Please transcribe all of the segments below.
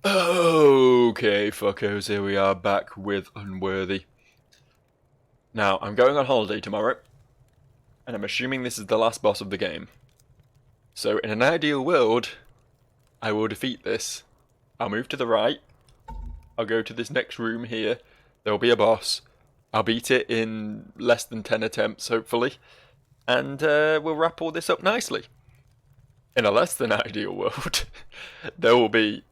Okay, fuckos, here we are back with Unworthy. Now, I'm going on holiday tomorrow, and I'm assuming this is the last boss of the game. So, in an ideal world, I will defeat this. I'll move to the right, I'll go to this next room here, there'll be a boss, I'll beat it in less than 10 attempts, hopefully, and we'll wrap all this up nicely. In a less than ideal world, there will be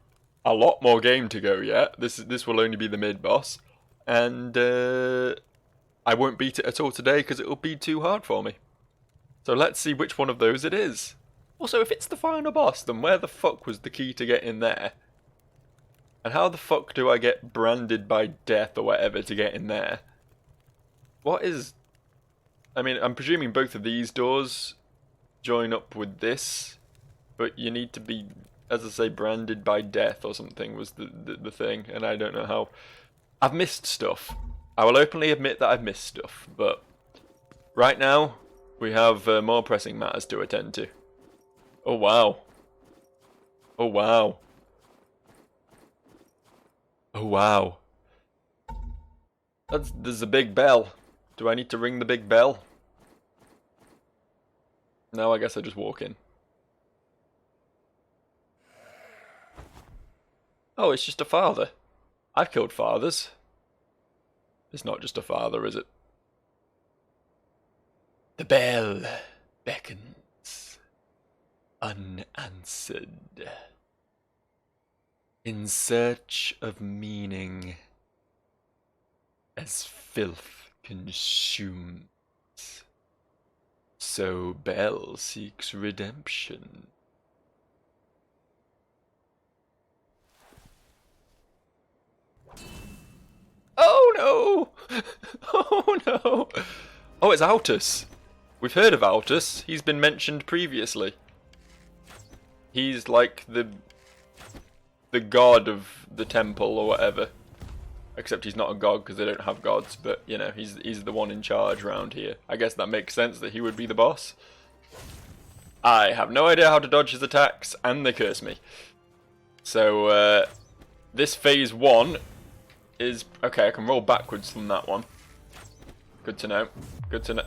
a lot more game to go yet. This will only be the mid-boss, and I won't beat it at all today because it will be too hard for me. So let's see which one of those it is. Also, if it's the final boss, then where the fuck was the key to get in there? And how the fuck do I get branded by death or whatever to get in there? What is... I mean, I'm presuming both of these doors join up with this, but you need to be, as I say, branded by death or something was the thing, and I don't know how. I've missed stuff. I will openly admit that I've missed stuff, but right now we have more pressing matters to attend to. Oh wow. Oh wow. Oh wow. There's a big bell. Do I need to ring the big bell? No, I guess I just walk in. Oh, it's just a father. I've killed fathers. It's not just a father, is it? The bell beckons, unanswered, in search of meaning, as filth consumes, so Bell seeks redemption. Oh no! Oh no! Oh, it's Altus. We've heard of Altus. He's been mentioned previously. He's like the god of the temple or whatever. Except he's not a god because they don't have gods, but you know, he's the one in charge around here. I guess that makes sense that he would be the boss. I have no idea how to dodge his attacks, and they curse me. So, this phase 1 is... Okay, I can roll backwards from that one. Good to know. Good to know.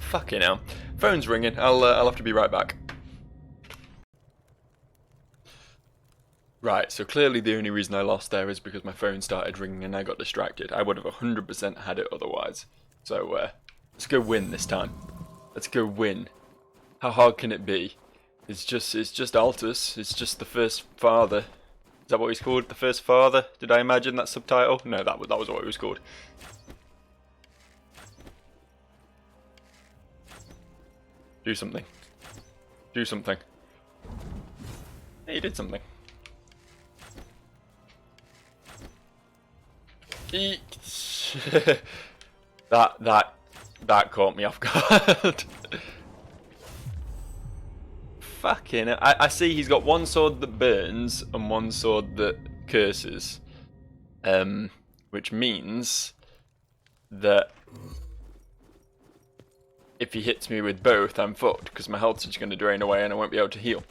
Fucking hell. Phone's ringing. I'll have to be right back. Right, so clearly the only reason I lost there is because my phone started ringing and I got distracted. I would have 100% had it otherwise. So, let's go win this time. Let's go win. How hard can it be? It's just Altus. It's just the first father. Is that what he's called? The first father? Did I imagine that subtitle? No, that was what he was called. Do something. Do something. Hey, you did something. that caught me off guard. Fucking hell. I see he's got one sword that burns and one sword that curses. Which means that if he hits me with both, I'm fucked, because my health's just going to drain away and I won't be able to heal.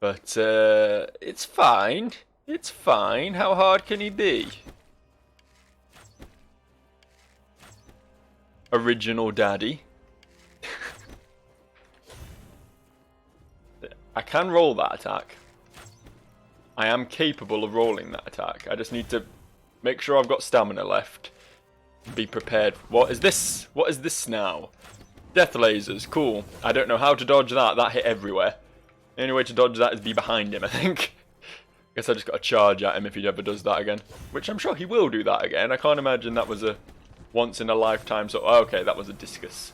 But, it's fine. It's fine. How hard can he be? Original daddy. I can roll that attack. I am capable of rolling that attack. I just need to make sure I've got stamina left. Be prepared. What is this? What is this now? Death lasers. Cool. I don't know how to dodge that. That hit everywhere. The only way to dodge that is be behind him, I think. Guess I just got to charge at him if he ever does that again. Which I'm sure he will do that again. I can't imagine that was a once in a lifetime. So, oh, okay, that was a discus.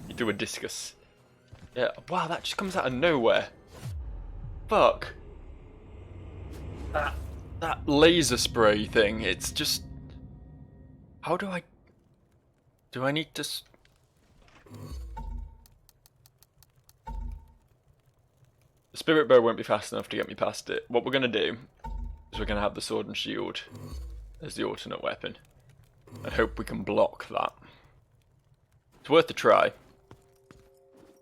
You do a discus. Yeah. Wow, that just comes out of nowhere. Fuck. That laser spray thing. It's just. How do I? Do I need to? The spirit bow won't be fast enough to get me past it. What we're gonna do is we're gonna have the sword and shield as the alternate weapon, and hope we can block that. It's worth a try.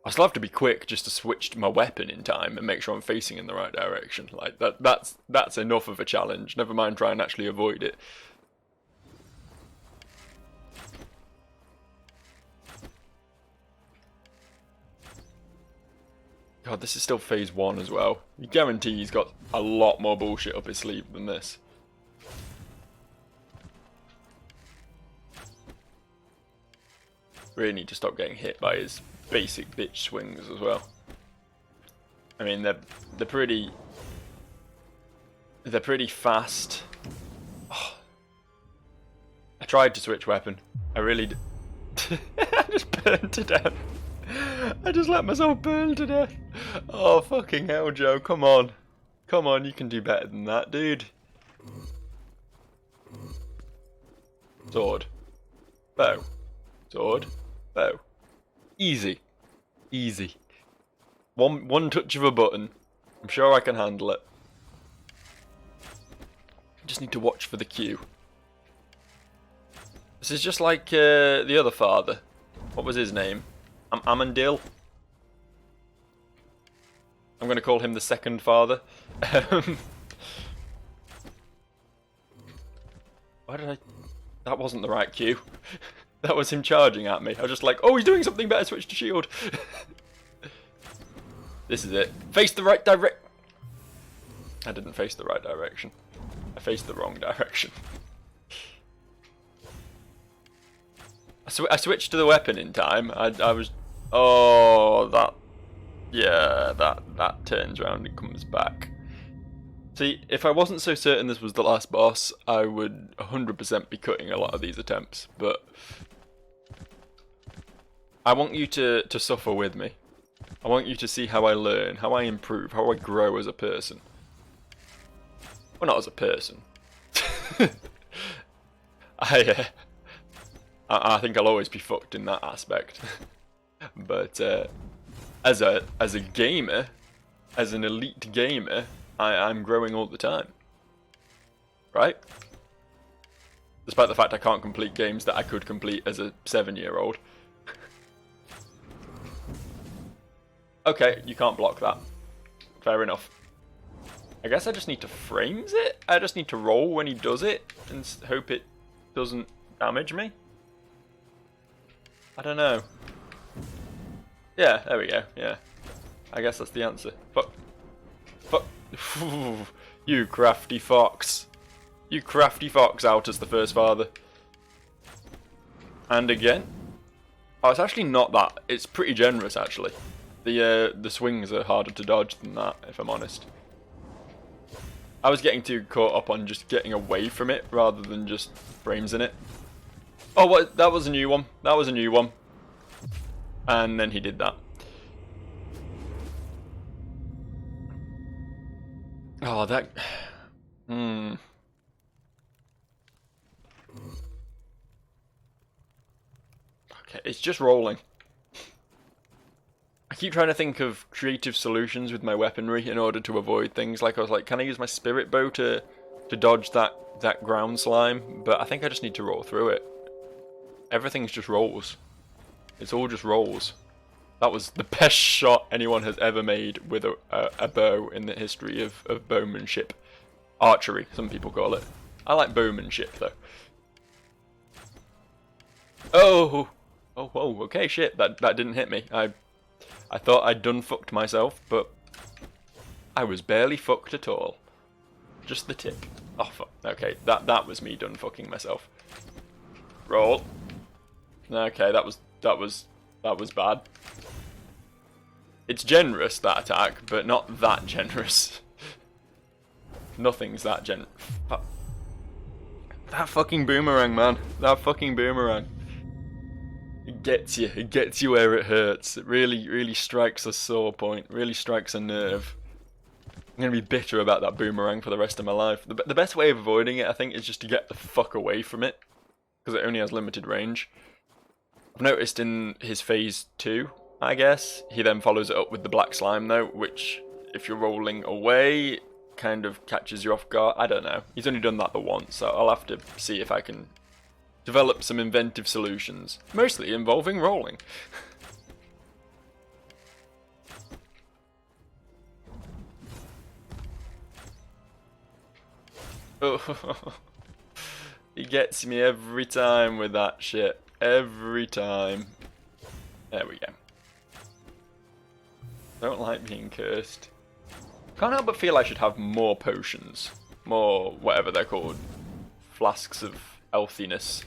I still have to be quick just to switch to my weapon in time and make sure I'm facing in the right direction. Like that's enough of a challenge. Never mind try and actually avoid it. God, this is still phase 1 as well. You guarantee he's got a lot more bullshit up his sleeve than this. Really need to stop getting hit by his basic bitch swings as well. I mean, they're pretty fast. Oh. I tried to switch weapon. I really did. I just burned to death. I just let myself burn to death. Oh, fucking hell, Joe. Come on. Come on, you can do better than that, dude. Sword. Bow. Sword. Bow. Easy. Easy. One touch of a button. I'm sure I can handle it. I just need to watch for the cue. This is just like the other father. What was his name? Amandil? I'm going to call him the second father. Why did I... That wasn't the right cue. That was him charging at me. I was just like, oh, he's doing something better, switch to shield. This is it. Face the right direction. I didn't face the right direction. I faced the wrong direction. I switched to the weapon in time. I was... Oh, that... Yeah, that turns around and comes back. See, if I wasn't so certain this was the last boss, I would 100% be cutting a lot of these attempts, but... I want you to suffer with me. I want you to see how I learn, how I improve, how I grow as a person. Well, not as a person. I think I'll always be fucked in that aspect. But as a gamer, as an elite gamer, I'm growing all the time. Right? Despite the fact I can't complete games that I could complete as a 7-year-old. Okay, you can't block that. Fair enough. I guess I just need to frames it? I just need to roll when he does it and hope it doesn't damage me? I don't know. Yeah, there we go, yeah. I guess that's the answer. Fuck. Fuck. You crafty fox. You crafty fox out as the first father. And again. Oh, it's actually not that. It's pretty generous, actually. The swings are harder to dodge than that, if I'm honest. I was getting too caught up on just getting away from it rather than just frames in it. Oh, what? That was a new one. That was a new one. And then he did that. Oh, that... Okay, it's just rolling. I keep trying to think of creative solutions with my weaponry in order to avoid things. Like I was like, can I use my spirit bow to dodge that ground slime? But I think I just need to roll through it. Everything's just rolls. It's all just rolls. That was the best shot anyone has ever made with a bow in the history of bowmanship. Archery, some people call it. I like bowmanship though. Oh, okay, shit. That didn't hit me. I thought I'd done fucked myself, but I was barely fucked at all. Just the tip. Oh fuck. Okay, that was me done fucking myself. Roll. Okay, that was bad. It's generous, that attack, but not that generous. Nothing's that generous. That fucking boomerang, man. That fucking boomerang. It gets you. It gets you where it hurts. It really strikes a sore point. Really strikes a nerve. I'm going to be bitter about that boomerang for the rest of my life. The best way of avoiding it, I think, is just to get the fuck away from it. Because it only has limited range. I've noticed in his phase 2, I guess, he then follows it up with the black slime though, which, if you're rolling away, kind of catches you off guard. I don't know. He's only done that the once, so I'll have to see if I can develop some inventive solutions. Mostly involving rolling. Oh, he gets me every time with that shit. Every time. There we go. Don't like being cursed. Can't help but feel I should have more potions. More, whatever they're called. Flasks of healthiness.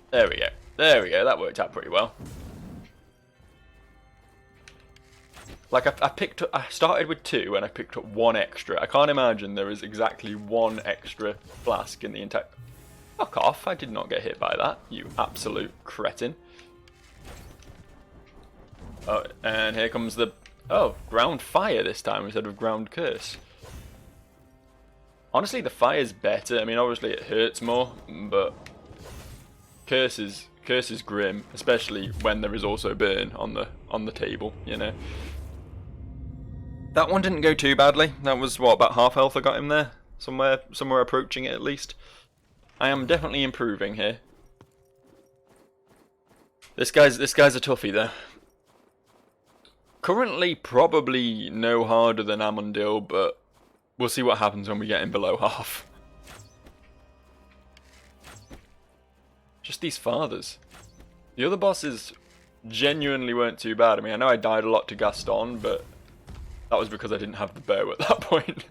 There we go. There we go. That worked out pretty well. Like, I started with 2 and I picked up 1 extra. I can't imagine there is exactly 1 extra flask in the entire... Fuck off, I did not get hit by that, you absolute cretin. Oh, and here comes the... Oh, ground fire this time instead of ground curse. Honestly, the fire's better. I mean, obviously it hurts more, but... Curse is grim, especially when there is also burn on the table, you know. That one didn't go too badly. That was, what, about half health I got him there? Somewhere approaching it at least. I am definitely improving here. This guy's a toughie though. Currently probably no harder than Amundil, but we'll see what happens when we get him below half. Just these fathers. The other bosses genuinely weren't too bad. I mean, I know I died a lot to Gaston, but that was because I didn't have the bow at that point.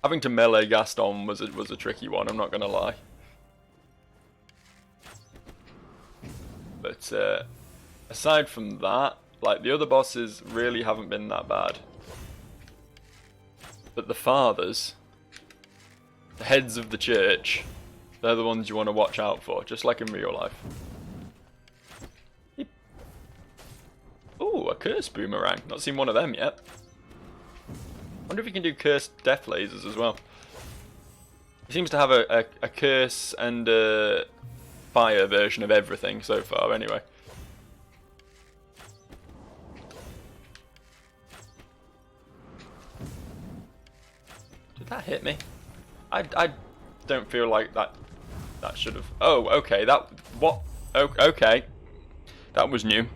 Having to melee Gaston was a tricky one, I'm not gonna lie. But aside from that, like, the other bosses really haven't been that bad. But the fathers, the heads of the church, they're the ones you want to watch out for, just like in real life. Ooh, a curse boomerang. Not seen one of them yet. Wonder if you can do cursed death lasers as well. He seems to have a curse and a fire version of everything so far, anyway. Did that hit me? I don't feel like that should have... Oh, okay, that... What? Okay. That was new.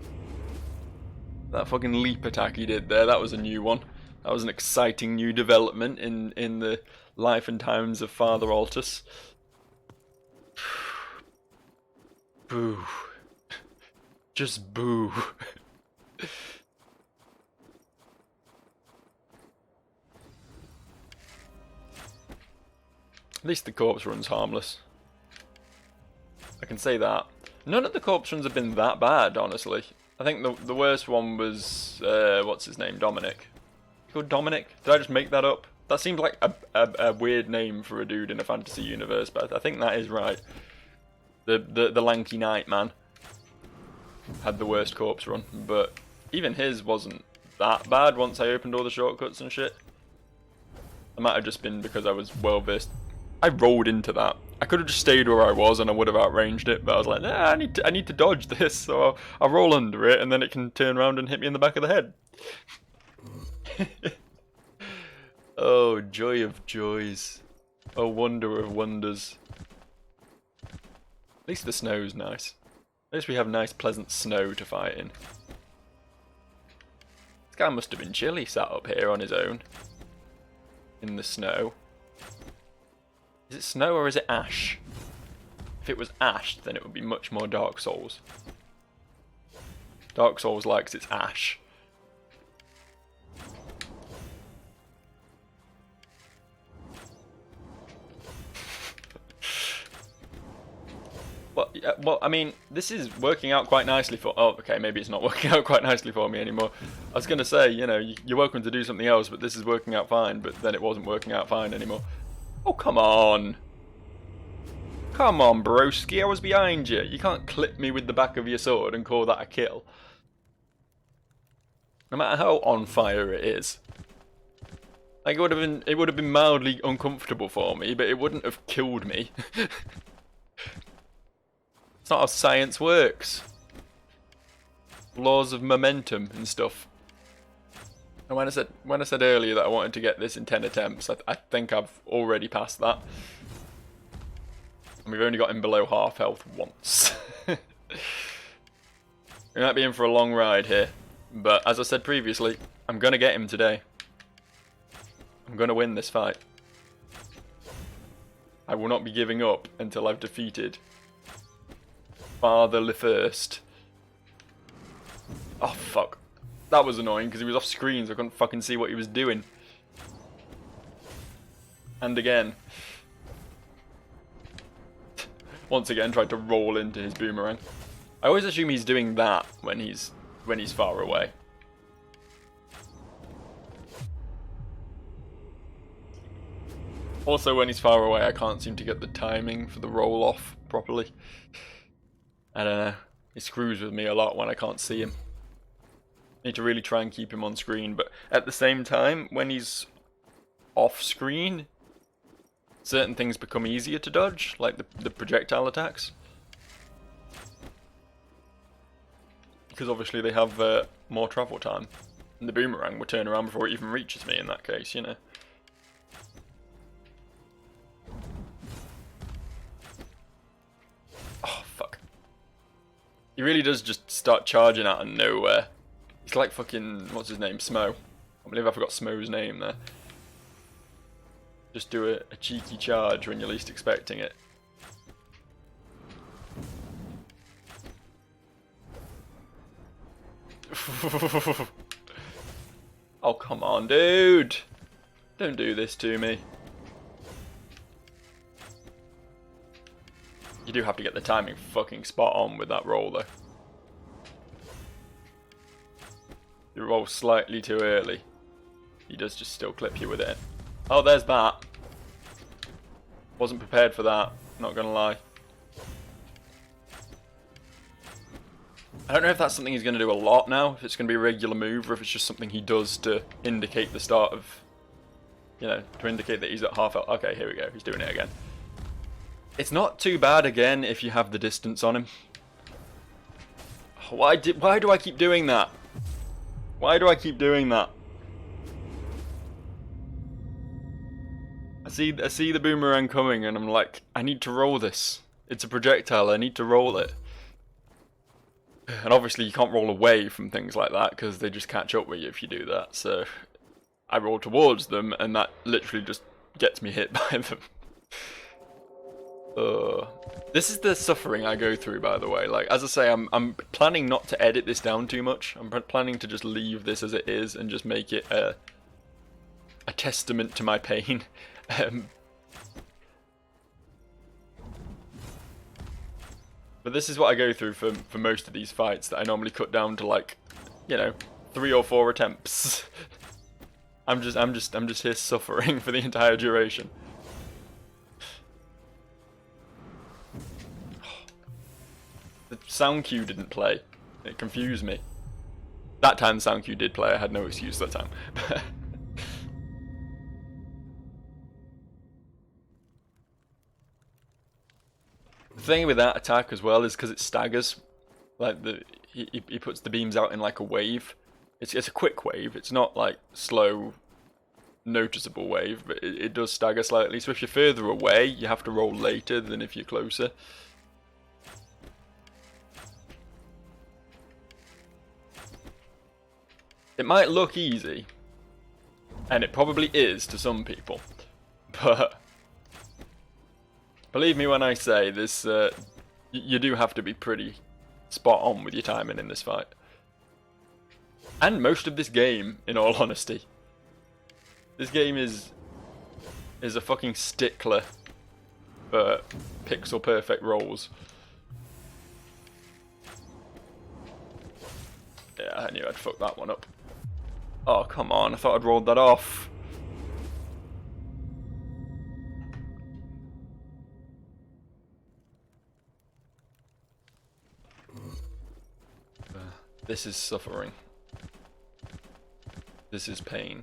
That fucking leap attack he did there, that was a new one. That was an exciting new development in the life and times of Father Altus. Boo. Just boo. At least the corpse run's harmless. I can say that. None of the corpse runs have been that bad, honestly. I think the worst one was, what's his name, Dominic. He called Dominic? Did I just make that up? That seems like a weird name for a dude in a fantasy universe, but I think that is right. The lanky knight man had the worst corpse run, but even his wasn't that bad once I opened all the shortcuts and shit. It might have just been because I was well versed. I rolled into that. I could have just stayed where I was and I would have outranged it, but I was like, nah, I need to dodge this, so I'll roll under it and then it can turn around and hit me in the back of the head. Oh, joy of joys. Oh, wonder of wonders. At least the snow's nice. At least we have nice, pleasant snow to fight in. This guy must have been chilly sat up here on his own. In the snow. Is it snow or is it ash? If it was ash, then it would be much more Dark Souls. Dark Souls likes its ash. Well, I mean, this is working out quite nicely for... Oh, okay, maybe it's not working out quite nicely for me anymore. I was going to say, you know, you're welcome to do something else, but this is working out fine, but then it wasn't working out fine anymore. Oh, come on. Come on, broski, I was behind you. You can't clip me with the back of your sword and call that a kill. No matter how on fire it is. Like, it would have been mildly uncomfortable for me, but it wouldn't have killed me. It's not how science works. Laws of momentum and stuff. And when I said earlier that I wanted to get this in 10 attempts, I think I've already passed that. And we've only got him below half health once. We might be in for a long ride here. But as I said previously, I'm gonna get him today. I'm gonna win this fight. I will not be giving up until I've defeated Father the First. Oh fuck. That was annoying because he was off screen, so I couldn't fucking see what he was doing. And again. Once again tried to roll into his boomerang. I always assume he's doing that when he's far away. Also, when he's far away, I can't seem to get the timing for the roll off properly. I don't know. It screws with me a lot when I can't see him. Need to really try and keep him on screen, but at the same time, when he's off screen, certain things become easier to dodge, like the projectile attacks. Because obviously they have more travel time. And the boomerang will turn around before it even reaches me in that case, you know. Oh, fuck. He really does just start charging out of nowhere. He's like fucking, what's his name, Smo. I believe I forgot Smo's name there. Just do a cheeky charge when you're least expecting it. Oh, come on, dude. Don't do this to me. You do have to get the timing fucking spot on with that roll, though. You roll slightly too early. He does just still clip you with it. Oh, there's that. Wasn't prepared for that, not gonna lie. I don't know if that's something he's going to do a lot now, if it's going to be a regular move, or if it's just something he does to indicate the start of, you know, to indicate that he's at half health. Okay, here we go, he's doing it again. It's not too bad again if you have the distance on him. Why do I keep doing that? Why do I keep doing that? I see the boomerang coming and I'm like, I need to roll this. It's a projectile, I need to roll it. And obviously you can't roll away from things like that because they just catch up with you if you do that. So I roll towards them and that literally just gets me hit by them. This is the suffering I go through, by the way. Like, as I say, I'm planning not to edit this down too much. I'm planning to just leave this as it is and just make it a testament to my pain. But this is what I go through for most of these fights that I normally cut down to, like, you know, 3 or 4 attempts. I'm just here suffering for the entire duration. The sound cue didn't play. It confused me. That time the sound cue did play. I had no excuse that time. The thing with that attack as well is because it staggers. Like he puts the beams out in like a wave. It's a quick wave. It's not like slow, noticeable wave, but it does stagger slightly. So if you're further away, you have to roll later than if you're closer. It might look easy, and it probably is to some people, but believe me when I say this, you do have to be pretty spot on with your timing in this fight. And most of this game, in all honesty. This game is a fucking stickler for pixel perfect rolls. Yeah, I knew I'd fuck that one up. Oh, come on, I thought I'd rolled that off. This is suffering. This is pain.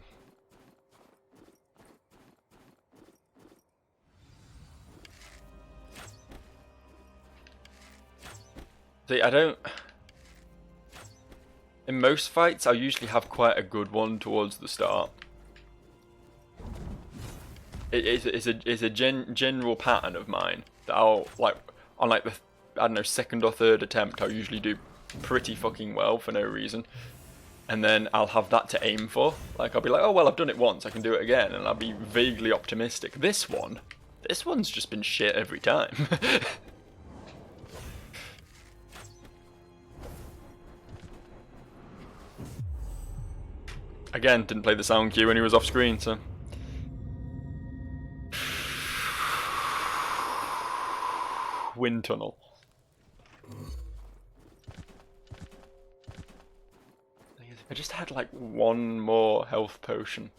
See, I don't... In most fights, I usually have quite a good one towards the start. It's a general pattern of mine that I'll, like, on like the, I don't know, 2nd or 3rd attempt, I'll usually do pretty fucking well for no reason. and then I'll have that to aim for. Like, I'll be like, oh, well, I've done it once, I can do it again, and I'll be vaguely optimistic. This one's just been shit every time. Again, didn't play the sound cue when he was off screen, so... Wind tunnel. If I just had like one more health potion.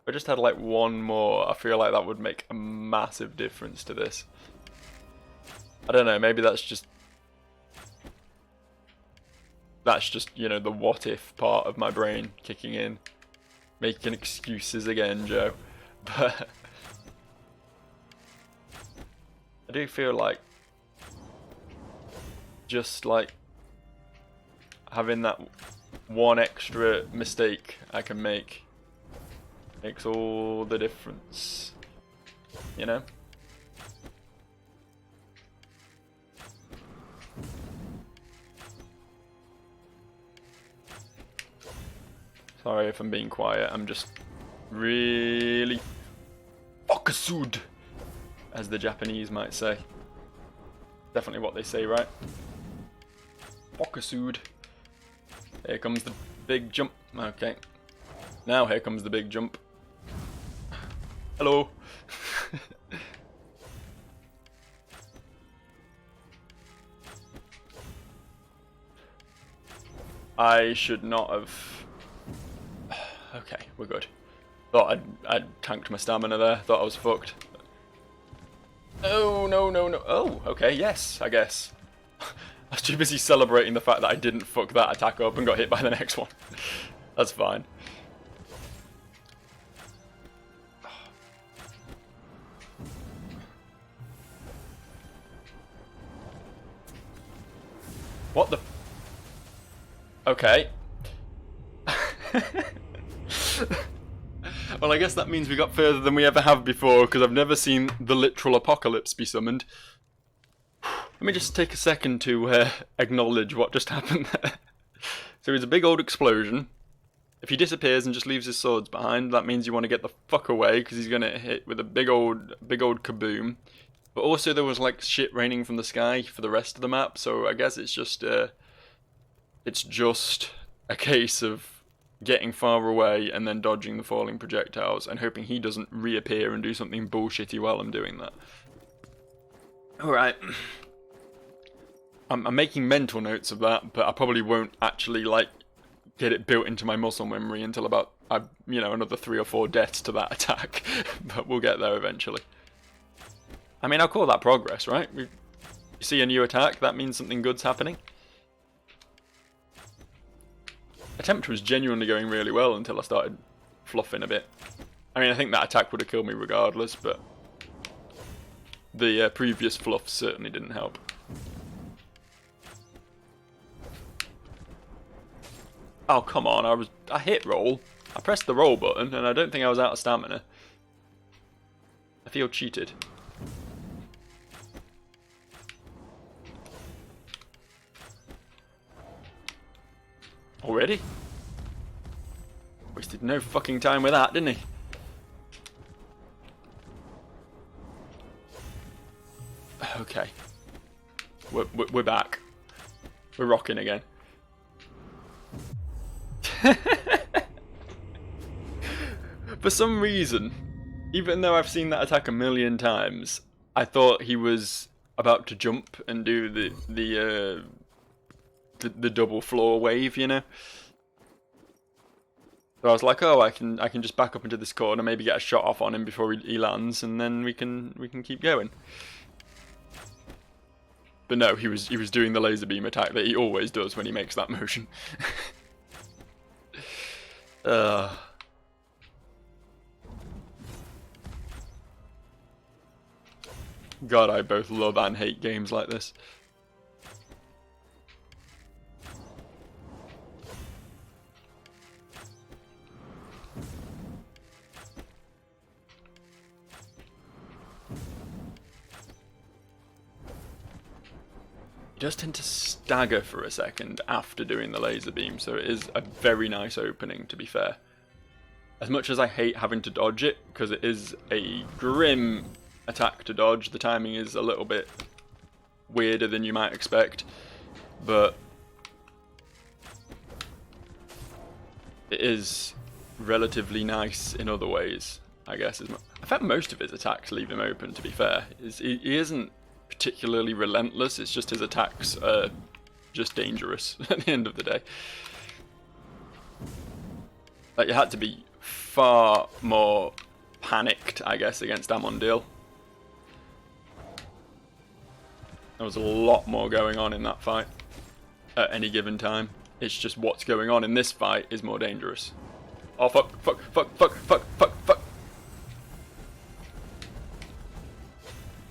If I just had like one more, I feel like that would make a massive difference to this. I don't know, maybe that's just, you know, the what if part of my brain kicking in. Making excuses again, Joe. But I do feel like just like having that one extra mistake I can make makes all the difference, you know? Sorry if I'm being quiet, I'm just really focused, as the Japanese might say. Definitely what they say, right? Focused. Here comes the big jump. Okay. Now here comes the big jump. Hello. I should not have... Okay, we're good. Thought I'd tanked my stamina there. Thought I was fucked. Oh, no, no, no. Oh, okay, yes, I guess. I was too busy celebrating the fact that I didn't fuck that attack up and got hit by the next one. That's fine. What the... Okay. Well, I guess that means we got further than we ever have before, because I've never seen the literal apocalypse be summoned. Let me just take a second to acknowledge what just happened there. So it's a big old explosion. If he disappears and just leaves his swords behind, that means you want to get the fuck away, because he's going to hit with a big old kaboom. But also there was like shit raining from the sky for the rest of the map, so I guess it's just a case of getting far away and then dodging the falling projectiles and hoping he doesn't reappear and do something bullshitty while I'm doing that. Alright. I'm making mental notes of that, but I probably won't actually, like, get it built into my muscle memory until about, you know, another 3 or 4 deaths to that attack. But we'll get there eventually. I mean, I'll call that progress, right? You see a new attack, that means something good's happening. Attempt was genuinely going really well until I started fluffing a bit. I mean, I think that attack would have killed me regardless, but the previous fluff certainly didn't help. Oh, come on, I hit roll. I pressed the roll button, and I don't think I was out of stamina. I feel cheated. Already? Wasted no fucking time with that, didn't he? Okay. We're back. We're rocking again. For some reason, even though I've seen that attack a million times, I thought he was about to jump and do the double floor wave, you know. So I was like, oh, I can just back up into this corner, maybe get a shot off on him before he lands, and then we can keep going. But no, he was doing the laser beam attack that he always does when he makes that motion. God, I both love and hate games like this. does tend to stagger for a second after doing the laser beam, so it is a very nice opening, to be fair. As much as I hate having to dodge it, because it is a grim attack to dodge, the timing is a little bit weirder than you might expect, but it is relatively nice in other ways, I guess. In fact, most of his attacks leave him open, to be fair. He isn't particularly relentless, it's just his attacks are just dangerous at the end of the day. Like, you had to be far more panicked, I guess, against Amondil. There was a lot more going on in that fight at any given time. It's just what's going on in this fight is more dangerous. Oh, fuck, fuck, fuck, fuck, fuck, fuck, fuck.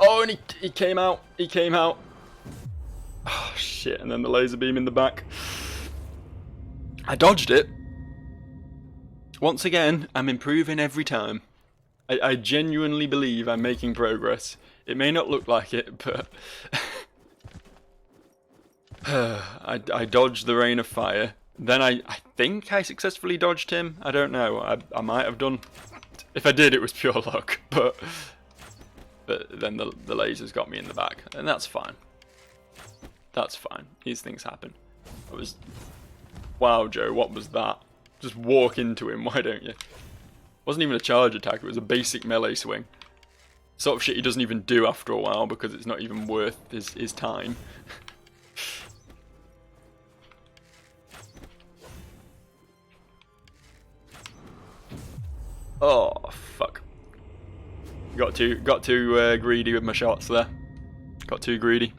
Oh, and he came out. He came out. Oh, shit. And then the laser beam in the back. I dodged it. Once again, I'm improving every time. I genuinely believe I'm making progress. It may not look like it, but I dodged the rain of fire. Then I think I successfully dodged him. I don't know. I might have done. If I did, it was pure luck. But then the lasers got me in the back, and that's fine. That's fine. These things happen. Wow, Joe, what was that? Just walk into him, why don't you? It wasn't even a charge attack, it was a basic melee swing. Sort of shit he doesn't even do after a while because it's not even worth his time. Oh, fuck. Got too greedy with my shots there. Got too greedy.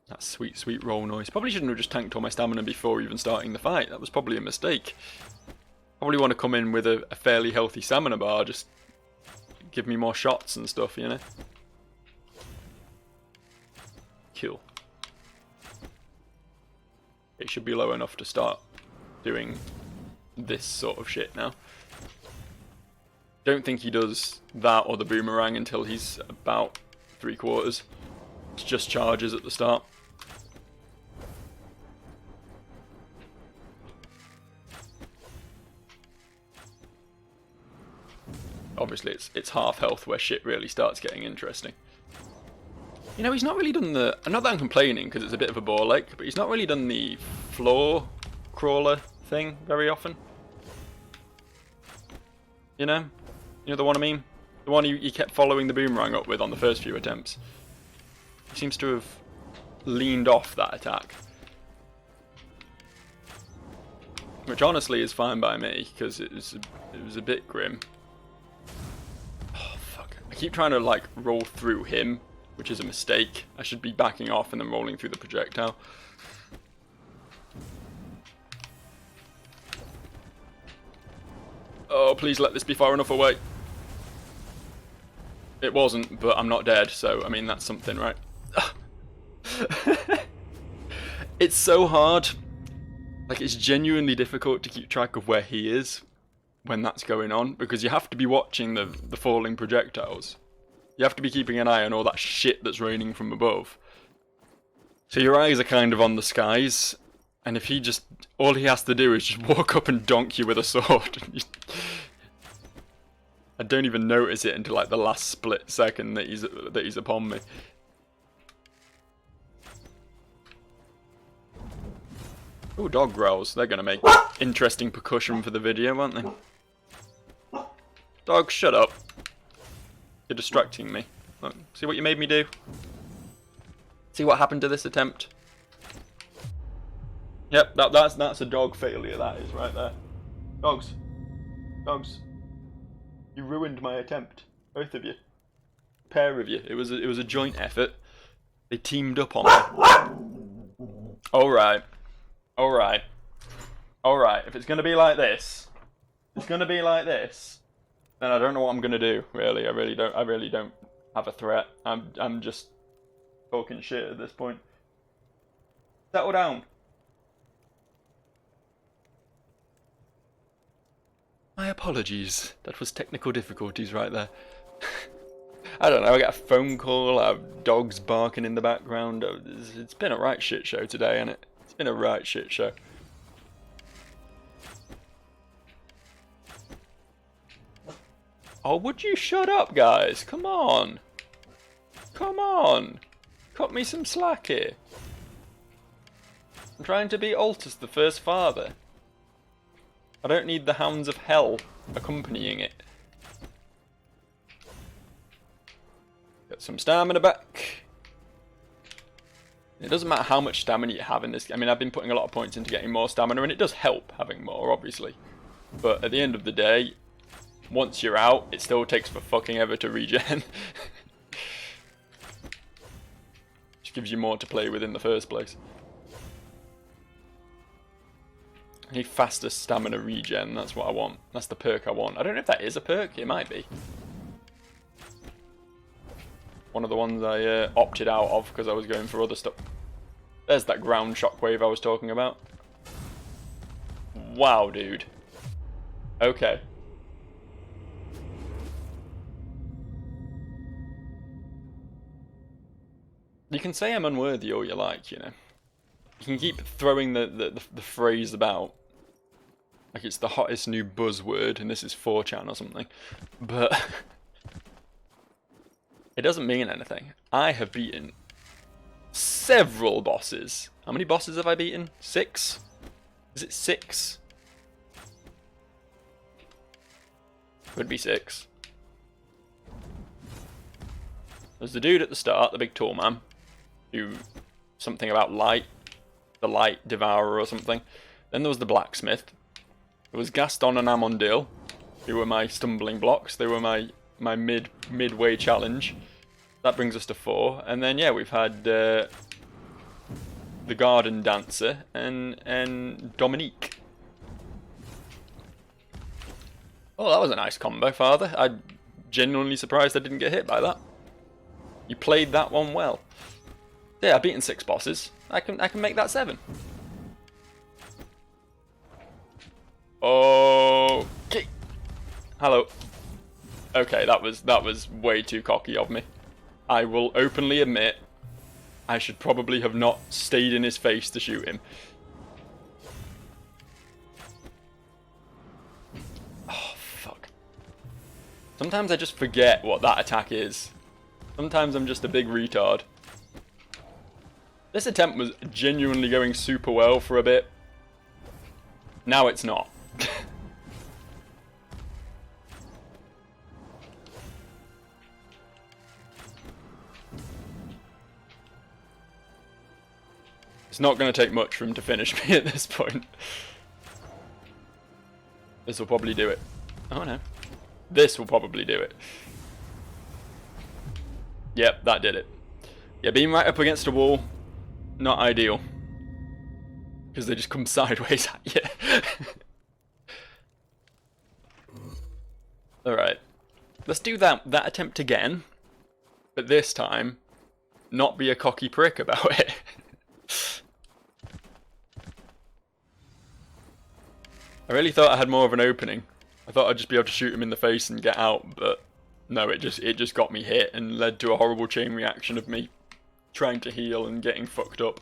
That sweet, sweet roll noise. Probably shouldn't have just tanked all my stamina before even starting the fight. That was probably a mistake. Probably want to come in with a fairly healthy stamina bar. Just give me more shots and stuff, you know? Cool. It should be low enough to start doing this sort of shit now. Don't think he does that or the boomerang until he's about 3/4. It's just charges at the start. Obviously it's half health where shit really starts getting interesting. You know, he's not really done the... Not that I'm complaining because it's a bit of a bore lake, but he's not really done the floor crawler thing very often. You know? You know the one I mean? The one he kept following the boomerang up with on the first few attempts. He seems to have leaned off that attack. Which honestly is fine by me, because it was a bit grim. Oh, fuck. I keep trying to, like, roll through him, which is a mistake. I should be backing off and then rolling through the projectile. Oh, please let this be far enough away. It wasn't, but I'm not dead, so, I mean, that's something, right? It's so hard. Like, it's genuinely difficult to keep track of where he is when that's going on, because you have to be watching the falling projectiles. You have to be keeping an eye on all that shit that's raining from above. So your eyes are kind of on the skies, and if he just... all he has to do is just walk up and donk you with a sword. I don't even notice it until, like, the last split second that he's upon me. Ooh, dog growls. They're gonna make interesting percussion for the video, aren't they? Dog, shut up. You're distracting me. Look, see what you made me do? See what happened to this attempt? Yep, that's a dog failure, that is, right there. Dogs. Dogs. You ruined my attempt. Both of you. Pair of you. It was a joint effort. They teamed up on me. Alright. Alright. Alright. If it's gonna be like this, then I don't know what I'm gonna do, really. I really don't have a threat. I'm just talking shit at this point. Settle down. My apologies. That was technical difficulties right there. I don't know, I get a phone call, I have dogs barking in the background. It's been a right shit show today, hasn't it? It's been a right shit show. Oh, would you shut up, guys? Come on. Come on. Cut me some slack here. I'm trying to be Altus the First Father. I don't need the hounds of hell accompanying it. Get some stamina back. It doesn't matter how much stamina you have in this. I mean, I've been putting a lot of points into getting more stamina, and it does help having more, obviously. But at the end of the day, once you're out, it still takes for fucking ever to regen. Which gives you more to play with in the first place. I need faster stamina regen, that's what I want. That's the perk I want. I don't know if that is a perk, it might be. One of the ones I opted out of because I was going for other stuff. There's that ground shockwave I was talking about. Wow, dude. Okay. You can say I'm unworthy all you like, you know. You can keep throwing the phrase about. Like it's the hottest new buzzword and this is 4chan or something. But it doesn't mean anything. I have beaten several bosses. How many bosses have I beaten? 6? Is it 6? Could be 6. There's the dude at the start, the big tall man, who something about light, the light devourer or something. Then there was the blacksmith. There was Gaston and Amondil, who were my stumbling blocks. They were my midway challenge. That brings us to 4. And then yeah, we've had the garden dancer and Dominique. Oh, that was a nice combo, Father. I'm genuinely surprised I didn't get hit by that. You played that one well. Yeah, I've beaten 6 bosses. I can make that 7. Okay. Hello. Okay, that was way too cocky of me. I will openly admit I should probably have not stayed in his face to shoot him. Oh, fuck. Sometimes I just forget what that attack is. Sometimes I'm just a big retard. This attempt was genuinely going super well for a bit. Now it's not. It's not going to take much for him to finish me at this point. This will probably do it. Oh no. This will probably do it. Yep, that did it. Yeah, being right up against a wall, not ideal. Because they just come sideways at you. Alright. Let's do that attempt again. But this time, not be a cocky prick about it. I really thought I had more of an opening. I thought I'd just be able to shoot him in the face and get out, but no, it just got me hit and led to a horrible chain reaction of me trying to heal and getting fucked up.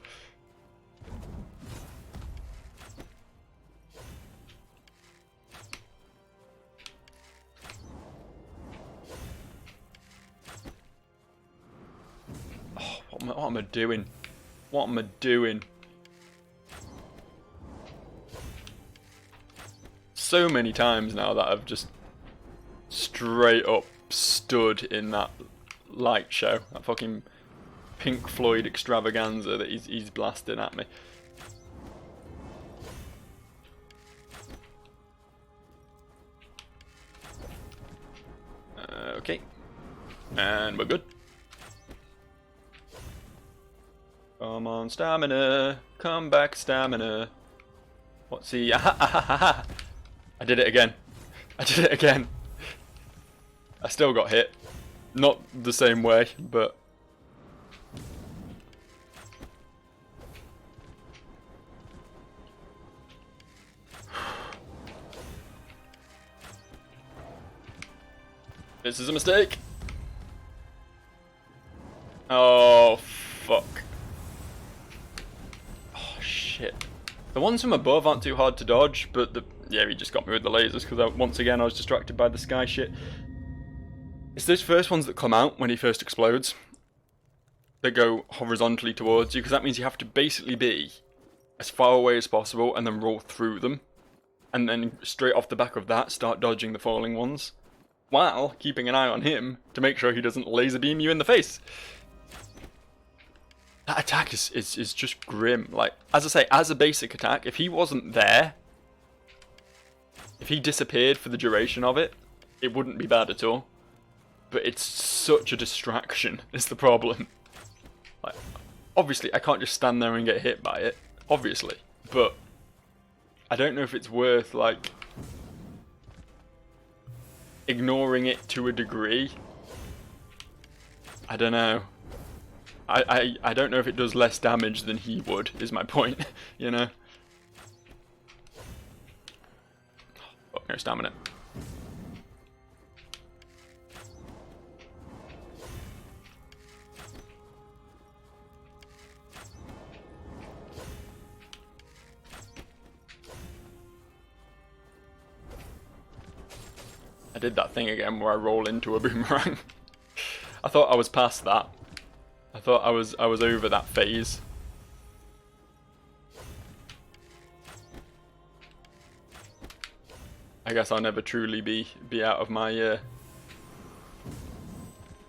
Oh, what am I doing? What am I doing? So many times now that I've just straight up stood in that light show, that fucking Pink Floyd extravaganza that he's blasting at me. Okay, and we're good. Come on, stamina, come back, stamina. What's he? I did it again. I did it again. I still got hit. Not the same way, but... This is a mistake. Oh, fuck. Oh, shit. The ones from above aren't too hard to dodge, but yeah, he just got me with the lasers because once again I was distracted by the sky shit. It's those first ones that come out when he first explodes that go horizontally towards you, because that means you have to basically be as far away as possible and then roll through them, and then straight off the back of that start dodging the falling ones, while keeping an eye on him to make sure he doesn't laser beam you in the face. That attack is just grim. Like, as I say, as a basic attack, if he wasn't there, if he disappeared for the duration of it, it wouldn't be bad at all. But it's such a distraction is the problem. Like, obviously, I can't just stand there and get hit by it, obviously. But I don't know if it's worth, like, ignoring it to a degree. I don't know. I don't know if it does less damage than he would, is my point, you know? Oh, no stamina. I did that thing again where I roll into a boomerang. I thought I was past that. I thought I was over that phase. I guess I'll never truly be out of my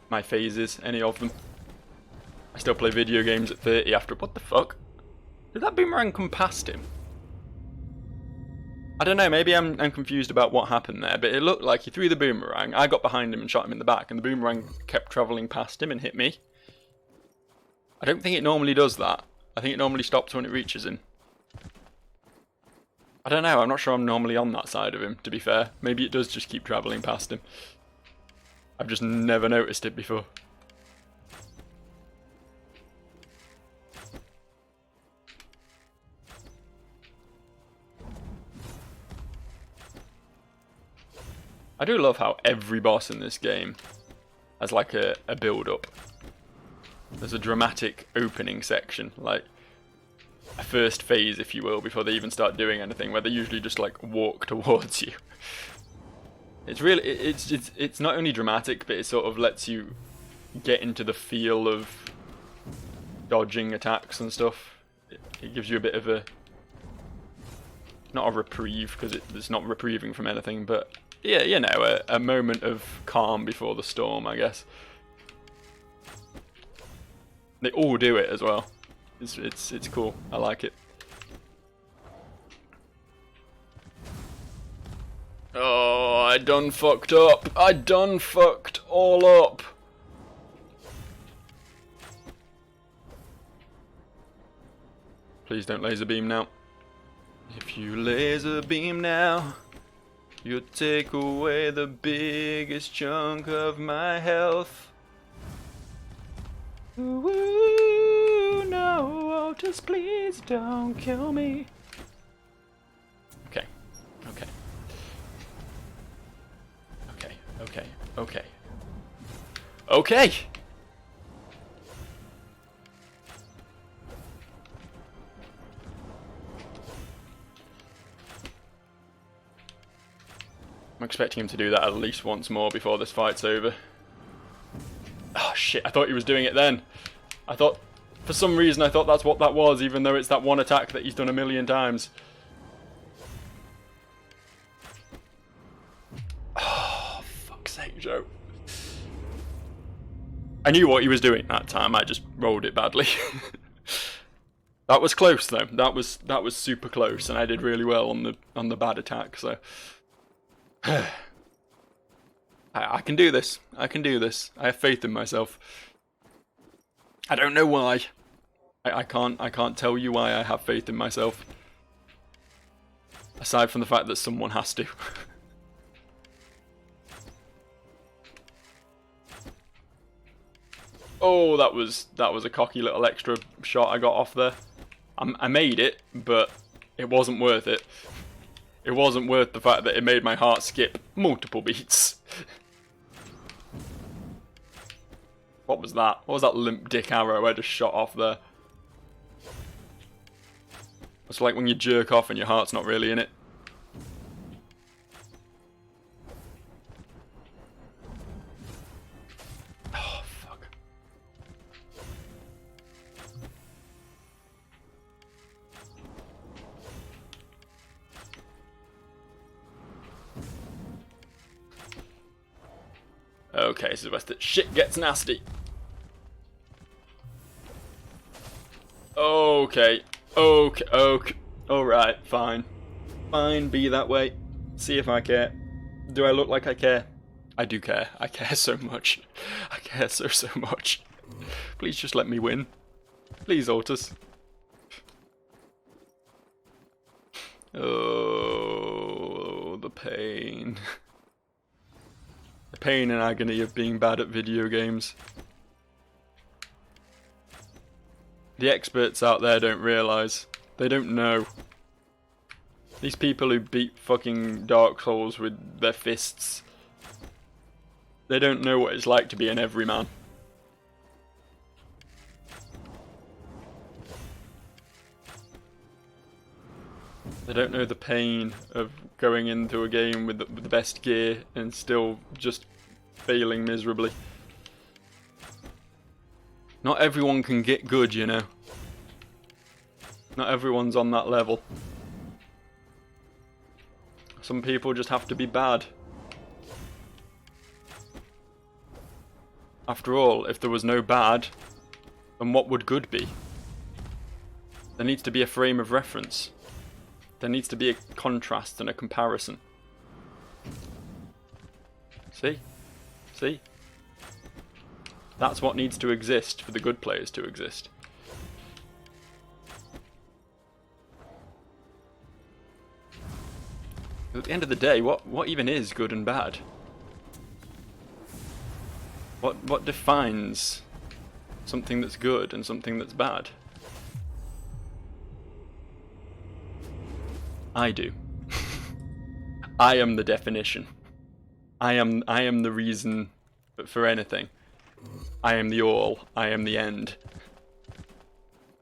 my phases, any of them. I still play video games at 30 after. What the fuck? Did that boomerang come past him? I don't know, maybe I'm confused about what happened there, but it looked like he threw the boomerang, I got behind him and shot him in the back, and the boomerang kept travelling past him and hit me. I don't think it normally does that. I think it normally stops when it reaches him. I don't know, I'm not sure I'm normally on that side of him, to be fair. Maybe it does just keep travelling past him. I've just never noticed it before. I do love how every boss in this game has like a build-up. There's a dramatic opening section, like a first phase, if you will, before they even start doing anything, where they usually just like walk towards you. It's really, it's not only dramatic, but it sort of lets you get into the feel of dodging attacks and stuff. It gives you a bit of a, not a reprieve, because it's not reprieving from anything, but yeah, you know, a moment of calm before the storm, I guess. They all do it as well. It's cool. I like it. Oh, I done fucked up. I done fucked all up. Please don't laser beam now. If you laser beam now, you'll take away the biggest chunk of my health. Ooh, no, just please don't kill me. Okay, okay. Okay, okay, okay. Okay! I'm expecting him to do that at least once more before this fight's over. Oh shit, I thought he was doing it then. I thought, for some reason I thought that's what that was, even though it's that one attack that he's done a million times. Oh, fuck's sake, Joe. I knew what he was doing that time, I just rolled it badly. That was close though, that was super close, and I did really well on the bad attack, so... I can do this. I can do this. I have faith in myself. I don't know why. I can't tell you why I have faith in myself. Aside from the fact that someone has to. Oh, that was a cocky little extra shot I got off there. I made it, but it wasn't worth it. It wasn't worth the fact that it made my heart skip multiple beats. What was that? What was that limp dick arrow I just shot off there? It's like when you jerk off and your heart's not really in it. Oh, fuck. Okay, this is where the shit gets nasty. Okay. Alright, fine. Fine, be that way. See if I care. Do I look like I care? I do care. I care so much. I care so much. Please just let me win. Please, Otis. Oh, the pain. The pain and agony of being bad at video games. The experts out there don't realise. They don't know. These people who beat fucking Dark Souls with their fists. They don't know what it's like to be an everyman. They don't know the pain of going into a game with the best gear and still just failing miserably. Not everyone can get good, you know. Not everyone's on that level. Some people just have to be bad. After all, if there was no bad, then what would good be? There needs to be a frame of reference. There needs to be a contrast and a comparison. See? See? That's what needs to exist for the good players to exist. At the end of the day, what even is good and bad? What defines something that's good and something that's bad? I do. I am the definition. I am the reason for anything. I am the all. I am the end.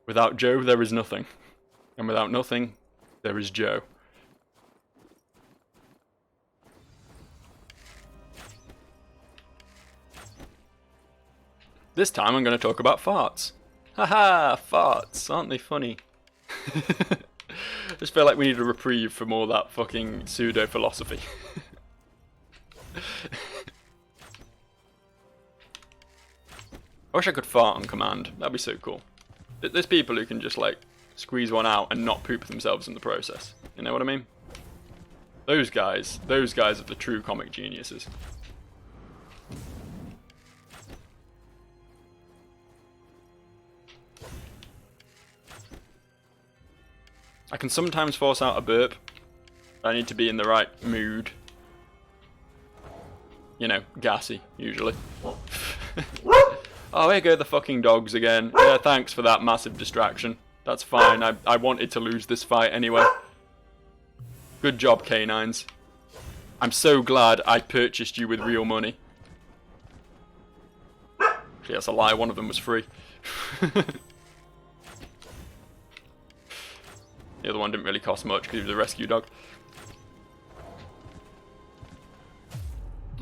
Without Joe, there is nothing. And without nothing, there is Joe. This time I'm going to talk about farts. Haha, farts. Aren't they funny? I just feel like we need a reprieve from all that fucking pseudo-philosophy. I wish I could fart on command. That'd be so cool. There's people who can just like squeeze one out and not poop themselves in the process. You know what I mean? Those guys are the true comic geniuses. I can sometimes force out a burp. I need to be in the right mood. You know, gassy, usually. Oh, here go the fucking dogs again. Yeah, thanks for that massive distraction. That's fine, I wanted to lose this fight anyway. Good job, canines. I'm so glad I purchased you with real money. Actually, that's a lie, one of them was free. The other one didn't really cost much because he was a rescue dog.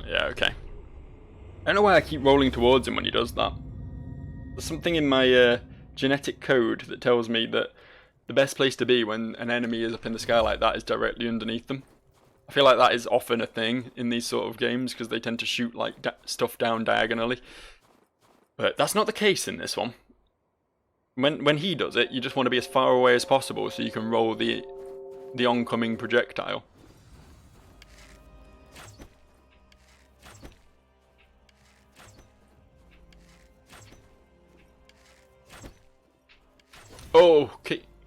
Yeah, okay. I don't know why I keep rolling towards him when he does that. There's something in my genetic code that tells me that the best place to be when an enemy is up in the sky like that is directly underneath them. I feel like that is often a thing in these sort of games because they tend to shoot like stuff down diagonally. But that's not the case in this one. When he does it, you just want to be as far away as possible so you can roll the oncoming projectile.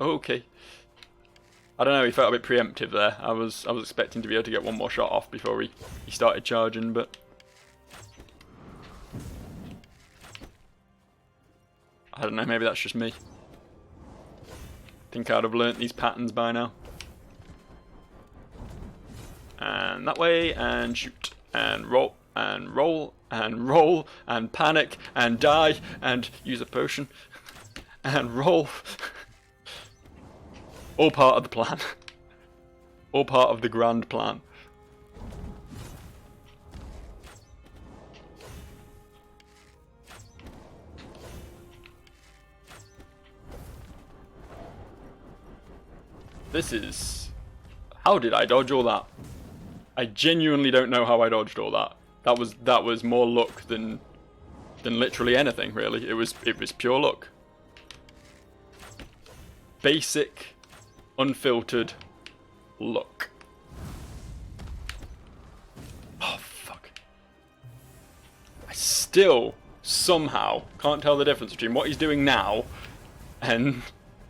Okay. I don't know, he felt a bit preemptive there. I was expecting to be able to get one more shot off before he started charging, but I don't know, maybe that's just me. Think I'd have learnt these patterns by now. And that way, and shoot, and roll, and roll and panic and die and use a potion and roll. All part of the plan. All part of the grand plan. This is... How did I dodge all that? I genuinely don't know how I dodged all that. That was more luck than literally anything, really. It was pure luck. Basic, unfiltered luck. Oh fuck. I still somehow can't tell the difference between what he's doing now and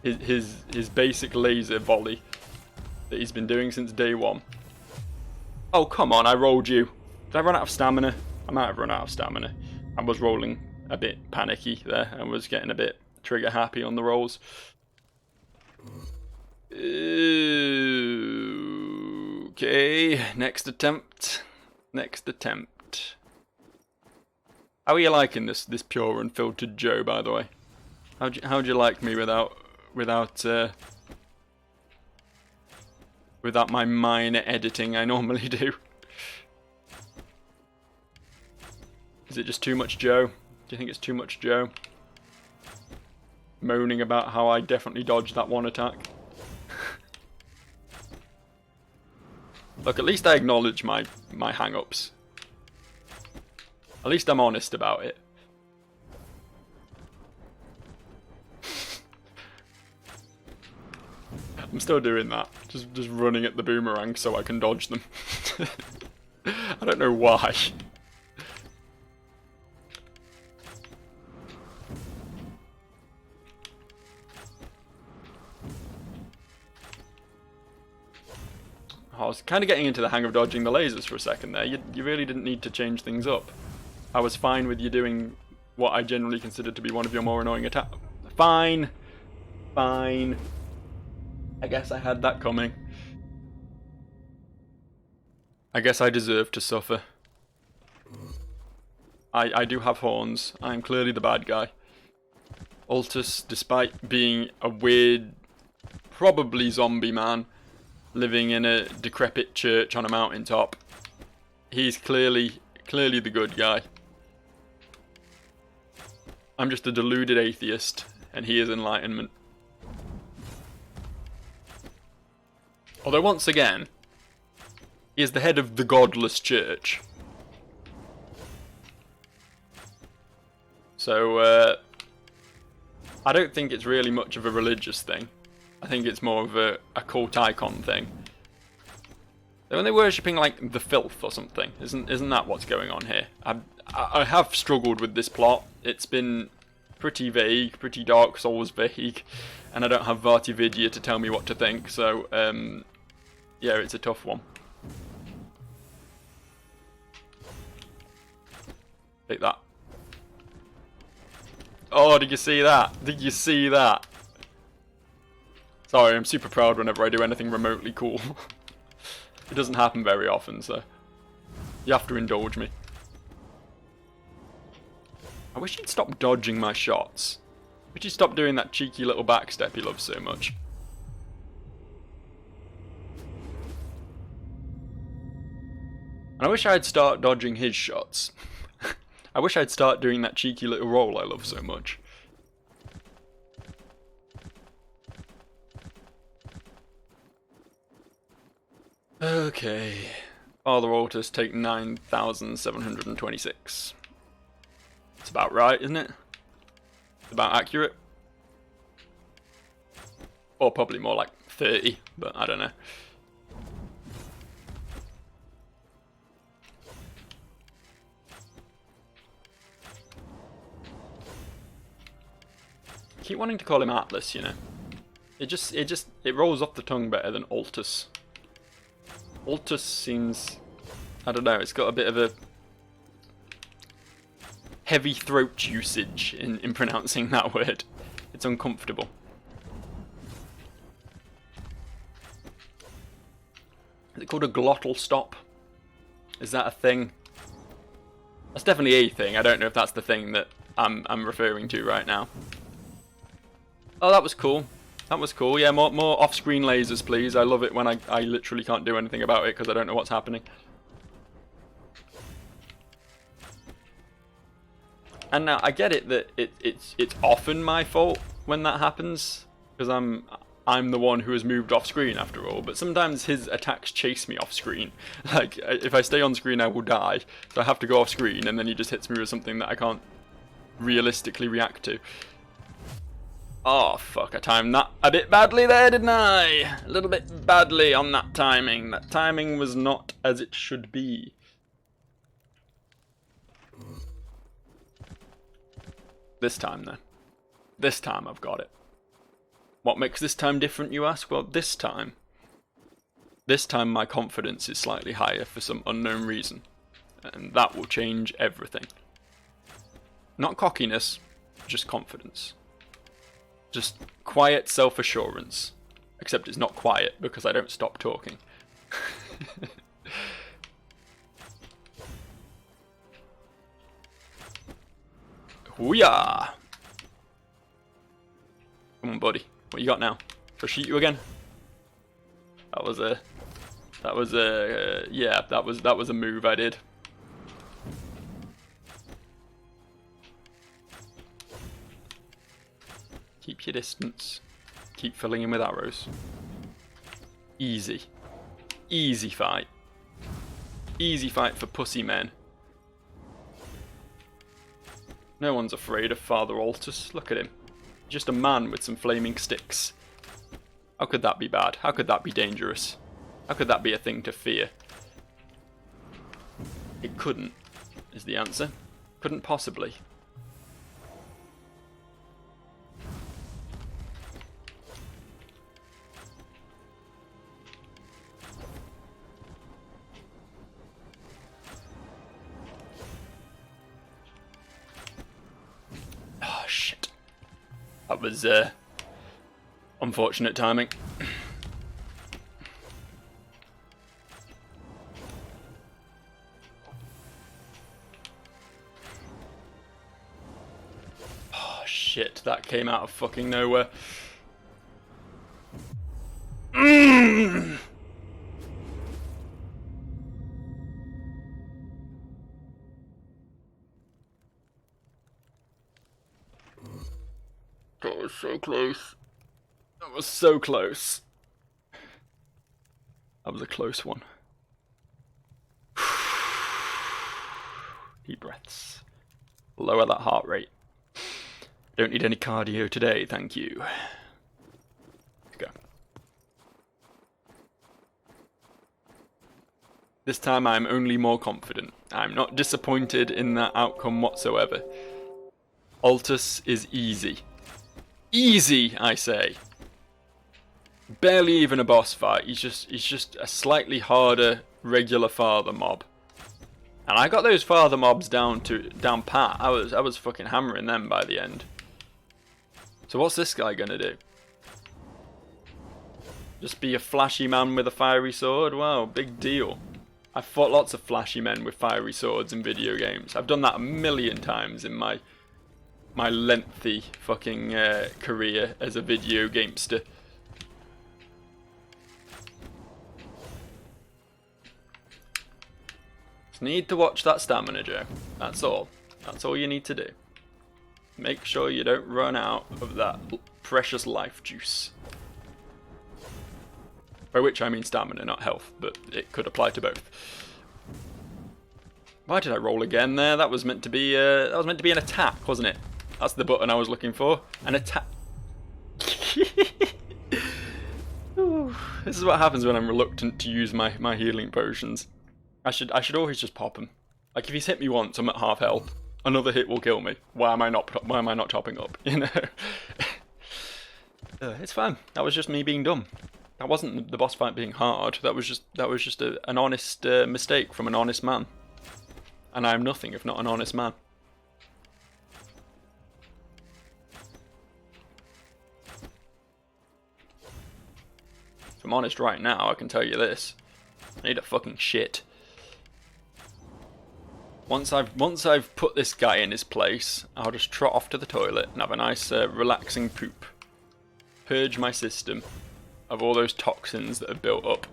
his basic laser volley that he's been doing since day one. Oh, come on, I rolled you. Did I run out of stamina? I might have run out of stamina. I was rolling a bit panicky there. I was getting a bit trigger happy on the rolls. Okay, next attempt. Next attempt. How are you liking this pure unfiltered Joe, by the way? How'd you like me without my minor editing I normally do? Is it just too much Joe? Do you think it's too much Joe? Moaning about how I definitely dodged that one attack. Look, at least I acknowledge my hang-ups. At least I'm honest about it. I'm still doing that. Just running at the boomerang so I can dodge them. I don't know why. I was kind of getting into the hang of dodging the lasers for a second there. You really didn't need to change things up. I was fine with you doing what I generally consider to be one of your more annoying attacks. Fine. Fine. I guess I had that coming. I guess I deserve to suffer. I do have horns. I am clearly the bad guy. Altus, despite being a weird, probably zombie man, living in a decrepit church on a mountaintop, he's clearly the good guy. I'm just a deluded atheist, and he is enlightenment. Although once again, he is the head of the godless church. So, I don't think it's really much of a religious thing. I think it's more of a cult icon thing. When they're worshipping like the filth or something, isn't that what's going on here? I have struggled with this plot. It's been pretty vague, pretty Dark Souls vague, and I don't have Vartividya to tell me what to think. So yeah, it's a tough one. Take that. Oh, did you see that? Did you see that? Sorry, I'm super proud whenever I do anything remotely cool. It doesn't happen very often, so you have to indulge me. I wish he'd stop dodging my shots. I wish he'd stop doing that cheeky little backstep he loves so much. And I wish I'd start dodging his shots. I wish I'd start doing that cheeky little roll I love so much. Okay. Father Altars take 9,726. It's about right, isn't it? It's about accurate. Or probably more like 30, but I don't know. I keep wanting to call him Atlas, you know. It rolls off the tongue better than Altus. Altus seems, I don't know, it's got a bit of a heavy throat usage in pronouncing that word. It's uncomfortable. Is it called a glottal stop? Is that a thing? That's definitely a thing. I don't know if that's the thing that I'm referring to right now. Oh, that was cool. That was cool. Yeah, more off-screen lasers, please. I love it when I literally can't do anything about it because I don't know what's happening. And now I get it that it's often my fault when that happens because I'm the one who has moved off screen after all. But sometimes his attacks chase me off screen. Like if I stay on screen, I will die. So I have to go off screen, and then he just hits me with something that I can't realistically react to. Oh fuck! I timed that a bit badly there, didn't I? A little bit badly on that timing. That timing was not as it should be. This time, then. This time I've got it. What makes this time different, you ask? Well, this time my confidence is slightly higher for some unknown reason. And that will change everything. Not cockiness, just confidence. Just quiet self-assurance. Except it's not quiet because I don't stop talking. Hoo-yah! Come on, buddy. What you got now? Shall I shoot you again? That was a move I did. Keep your distance. Keep filling in with arrows. Easy. Easy fight. Easy fight for pussy men. No one's afraid of Father Altus. Look at him. Just a man with some flaming sticks. How could that be bad? How could that be dangerous? How could that be a thing to fear? It couldn't, is the answer. Couldn't possibly. Oh, shit. That was, unfortunate timing. Oh, shit. That came out of fucking nowhere. That was so close. That was so close. That was a close one. Deep breaths. Lower that heart rate. Don't need any cardio today, thank you. Let's go. This time I'm only more confident. I'm not disappointed in that outcome whatsoever. Altus is easy. Easy, I say. Barely even a boss fight. He's just a slightly harder regular father mob. And I got those father mobs down pat. I was fucking hammering them by the end. So what's this guy gonna do? Just be a flashy man with a fiery sword? Wow, big deal. I've fought lots of flashy men with fiery swords in video games. I've done that a million times in my lengthy fucking career as a video gamester. Just need to watch that stamina, Joe. That's all. That's all you need to do. Make sure you don't run out of that precious life juice. By which I mean stamina, not health, but it could apply to both. Why did I roll again there? That was meant to be an attack, wasn't it? That's the button I was looking for. An attack. This is what happens when I'm reluctant to use my healing potions. I should always just pop them. Like if he's hit me once, I'm at half health. Another hit will kill me. Why am I not topping up? You know. It's fine. That was just me being dumb. That wasn't the boss fight being hard. That was just an honest mistake from an honest man. And I am nothing if not an honest man. If I'm honest right now, I can tell you this. I need a fucking shit. Once I've put this guy in his place, I'll just trot off to the toilet and have a nice relaxing poop. Purge my system of all those toxins that have built up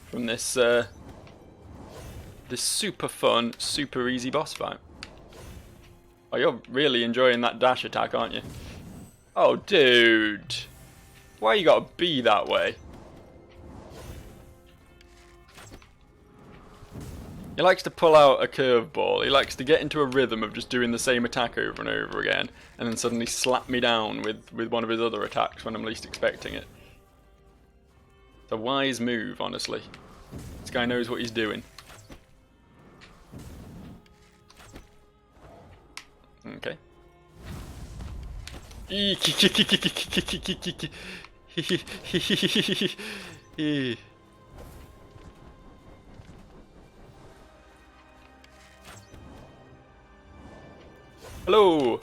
from this this super fun, super easy boss fight. Oh, you're really enjoying that dash attack, aren't you? Oh, dude. Why you gotta be that way? He likes to pull out a curveball. He likes to get into a rhythm of just doing the same attack over and over again, and then suddenly slap me down with one of his other attacks when I'm least expecting it. It's a wise move, honestly. This guy knows what he's doing. Okay. Hello!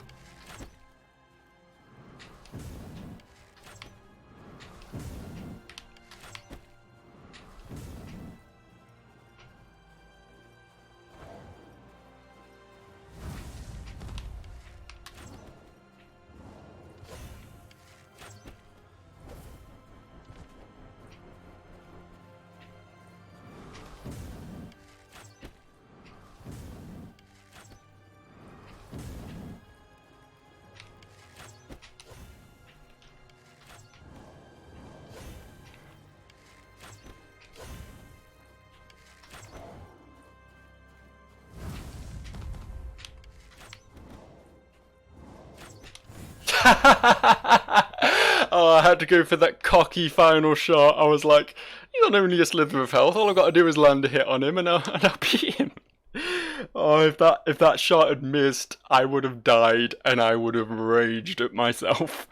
Oh, I had to go for that cocky final shot. I was like, he's on only a slither of health. All I've got to do is land a hit on him and I'll beat him. Oh, if that shot had missed, I would have died and I would have raged at myself.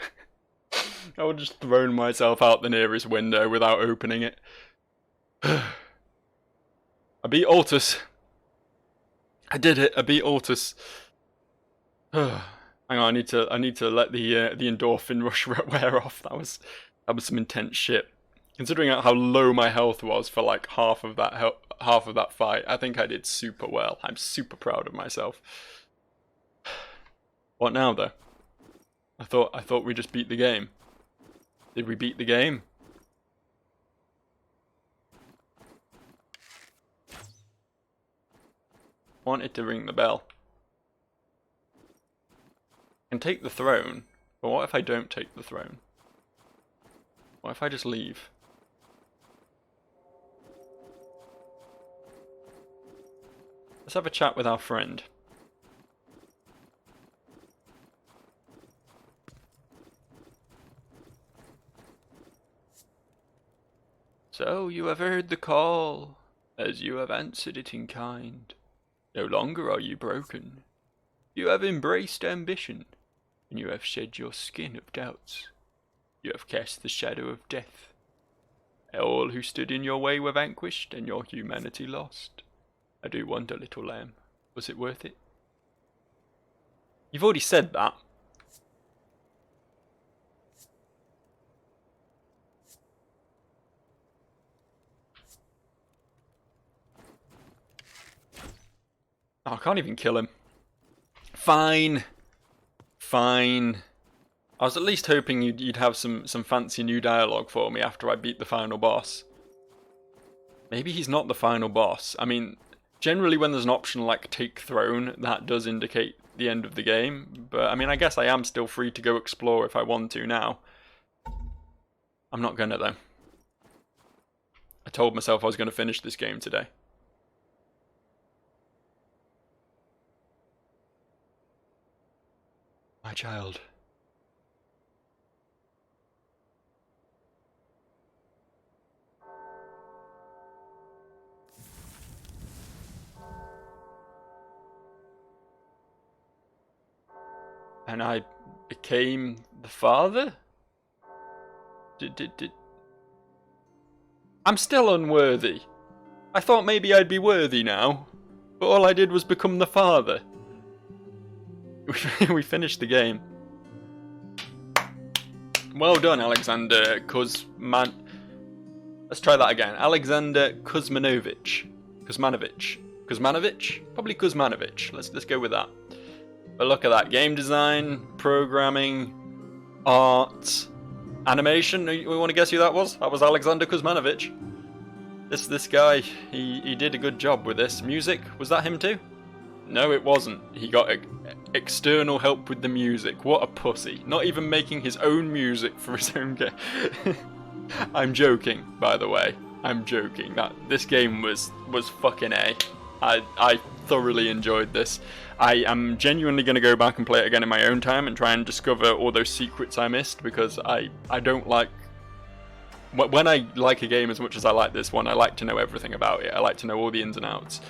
I would have just thrown myself out the nearest window without opening it. I beat Altus. I did it. I beat Altus. Hang on, I need to let the endorphin rush wear off. That was some intense shit. Considering how low my health was for like half of that fight, I think I did super well. I'm super proud of myself. What now, though? I thought we just beat the game. Did we beat the game? Wanted to ring the bell. I can take the throne, but what if I don't take the throne? What if I just leave? Let's have a chat with our friend. So you have heard the call, as you have answered it in kind. No longer are you broken. You have embraced ambition, and you have shed your skin of doubts. You have cast the shadow of death. All who stood in your way were vanquished, and your humanity lost. I do wonder, little lamb, was it worth it? You've already said that. Oh, I can't even kill him. Fine. Fine. I was at least hoping you'd have some fancy new dialogue for me after I beat the final boss. Maybe he's not the final boss. I mean, generally when there's an option like take throne, that does indicate the end of the game. But I mean, I guess I am still free to go explore if I want to now. I'm not gonna though. I told myself I was gonna finish this game today. My child. And I became the father? I'm still unworthy. I thought maybe I'd be worthy now, but all I did was become the father. We finished the game. Well done, Alexander Let's try that again. Alexander Kuzmanovic. Kuzmanovic? Probably Kuzmanovic. Let's go with that. But look at that. Game design, programming, art, animation. We want to guess who that was? That was Alexander Kuzmanovic. This guy, he did a good job with this. Music, was that him too? No, it wasn't. He got external help with the music. What a pussy. Not even making his own music for his own game. I'm joking, by the way. I'm joking. This game was fucking A. I thoroughly enjoyed this. I am genuinely going to go back and play it again in my own time and try and discover all those secrets I missed, because I don't like... When I like a game as much as I like this one, I like to know everything about it. I like to know all the ins and outs.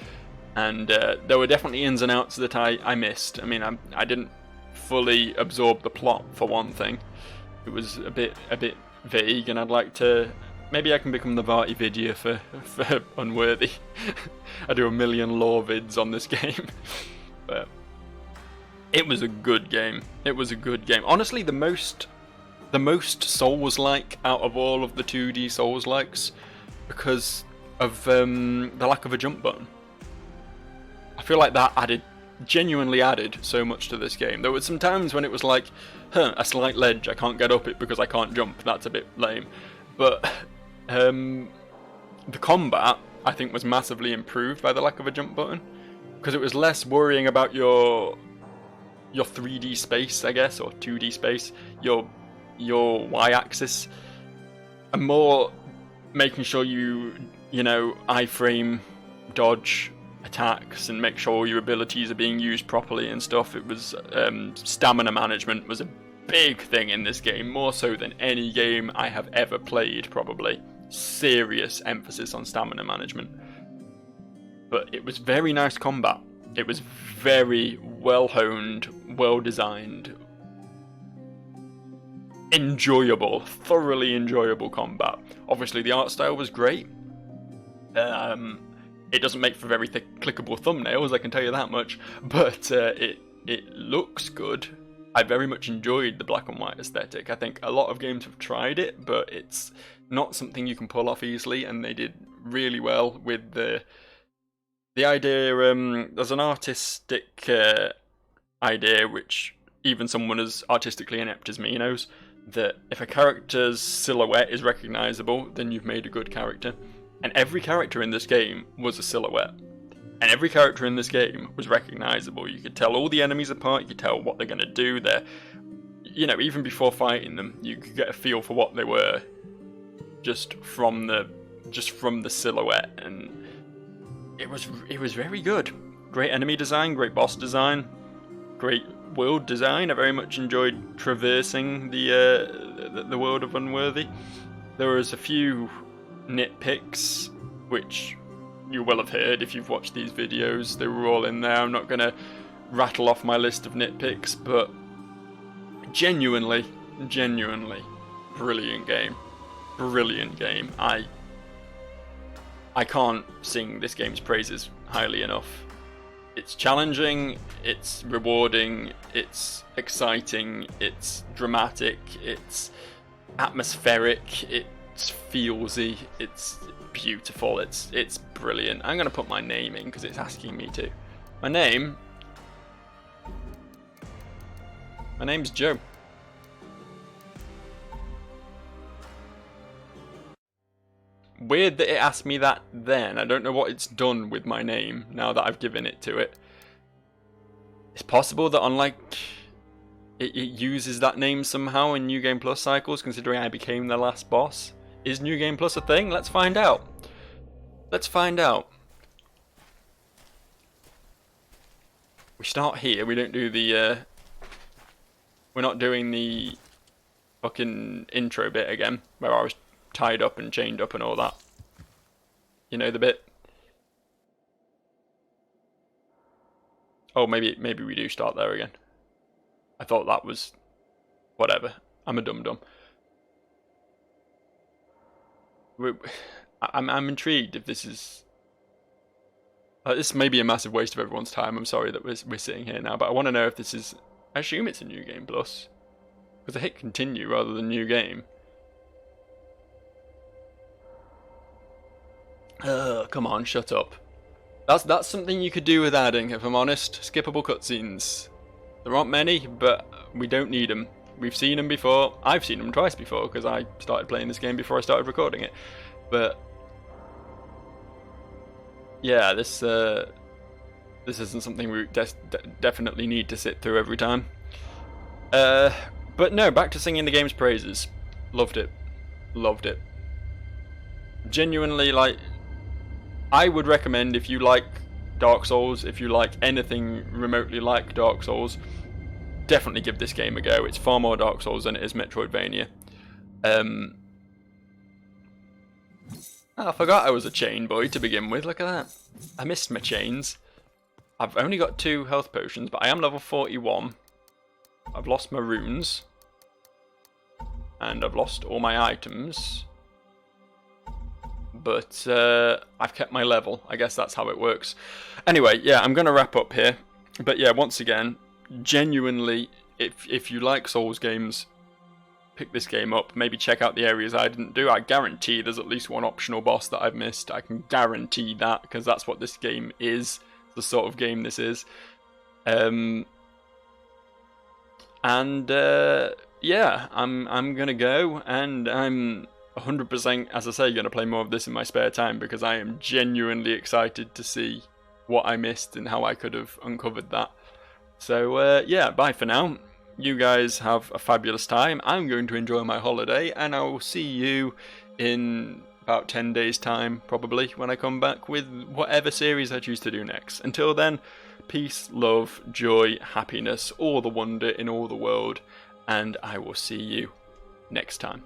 And there were definitely ins and outs that I missed. I mean, I didn't fully absorb the plot, for one thing. It was a bit vague, and I'd like to... Maybe I can become the Varty Vidya for Unworthy. I do a million lore vids on this game. But it was a good game. It was a good game. Honestly, the most Souls-like out of all of the 2D Souls-likes, because of the lack of a jump button. I feel like that genuinely added so much to this game. There were some times when it was like, a slight ledge, I can't get up it because I can't jump, that's a bit lame. But the combat, I think, was massively improved by the lack of a jump button, because it was less worrying about your 3D space, I guess, or 2D space, your y-axis, and more making sure you iframe, dodge attacks, and make sure your abilities are being used properly and stuff. It was stamina management was a big thing in this game, more so than any game I have ever played, probably. Serious emphasis on stamina management. But it was very nice combat. It was very well honed, well designed, enjoyable, thoroughly enjoyable combat. Obviously the art style was great. It doesn't make for very thick clickable thumbnails, I can tell you that much, but it looks good. I very much enjoyed the black and white aesthetic. I think a lot of games have tried it, but it's not something you can pull off easily, and they did really well with the idea. There's an artistic idea, which even someone as artistically inept as me knows, that if a character's silhouette is recognisable, then you've made a good character. And every character in this game was a silhouette. And every character in this game was recognisable. You could tell all the enemies apart, you could tell what they're going to do. Even before fighting them, you could get a feel for what they were just from the silhouette. And it was very good. Great enemy design, great boss design, great world design. I very much enjoyed traversing the world of Unworthy. There was a few nitpicks, which you will have heard if you've watched these videos. They were all in there. I'm not going to rattle off my list of nitpicks, but genuinely brilliant game. Brilliant game. I can't sing this game's praises highly enough. It's challenging, it's rewarding, it's exciting, it's dramatic, it's atmospheric, it's feelsy, it's beautiful, it's brilliant. I'm going to put my name in because it's asking me to. My name's Joe. Weird that it asked me that then. I don't know what it's done with my name now that I've given it to it. It's possible that unlike it uses that name somehow in New Game Plus cycles, considering I became the last boss. Is New Game Plus a thing? Let's find out. Let's find out. We start here. We don't do the we're not doing the fucking intro bit again, where I was tied up and chained up and all that. You know the bit? Oh, maybe we do start there again. I thought that was... whatever. I'm a dum-dum. I'm intrigued if this is... this may be a massive waste of everyone's time. I'm sorry that we're sitting here now, but I want to know if this is... I assume it's a New Game Plus. Because I hit continue rather than New Game. Come on, shut up. That's something you could do with adding, if I'm honest. Skippable cutscenes. There aren't many, but we don't need them. We've seen them before. I've seen them twice before because I started playing this game before I started recording it. But yeah, this isn't something we definitely need to sit through every time. But no, back to singing the game's praises. Loved it. Loved it. Genuinely, like, I would recommend, if you like Dark Souls, if you like anything remotely like Dark Souls, definitely give this game a go. It's far more Dark Souls than it is Metroidvania. I forgot I was a chain boy to begin with. Look at that. I missed my chains. I've only got 2 health potions, but I am level 41. I've lost my runes. And I've lost all my items. But I've kept my level. I guess that's how it works. Anyway, yeah, I'm going to wrap up here. But yeah, once again, genuinely, if you like Souls games, pick this game up. Maybe check out the areas I didn't do. I guarantee there's at least one optional boss that I've missed. I can guarantee that, because that's what this game is. The sort of game this is. Yeah, I'm gonna go, and I'm 100%, as I say, gonna play more of this in my spare time, because I am genuinely excited to see what I missed and how I could have uncovered that. So yeah, bye for now. You guys have a fabulous time. I'm going to enjoy my holiday, and I will see you in about 10 days time, probably, when I come back with whatever series I choose to do next. Until then, peace, love, joy, happiness, all the wonder in all the world, and I will see you next time.